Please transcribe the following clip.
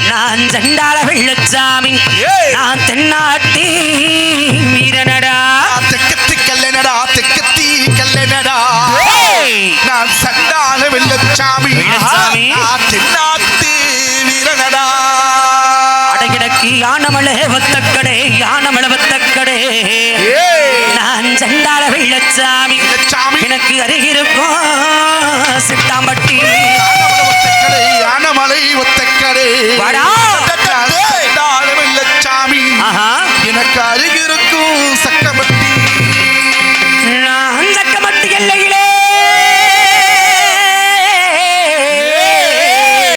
நான் சண்டாள வெள்ளச்சாமி நான் தென்னாட்டி வீரனடா தெக்கத்தி கல்லனடா தெக்கத்தி கல்லனடா நான் சண்டாள வெள்ளச்சாமி தென்னாட்டி வீரனடா அடகிடக்கு யானமலை வத்தக்கடே யானமலை வத்தக்கடே நான் சண்டாள வெள்ளச்சாமி எனக்கு அருகிருக்கும் சிட்டாம்பட்டி யானமலை ஒத்தக்கடே வாடா வெள்ளச்சாமி எனக்கு அருகில்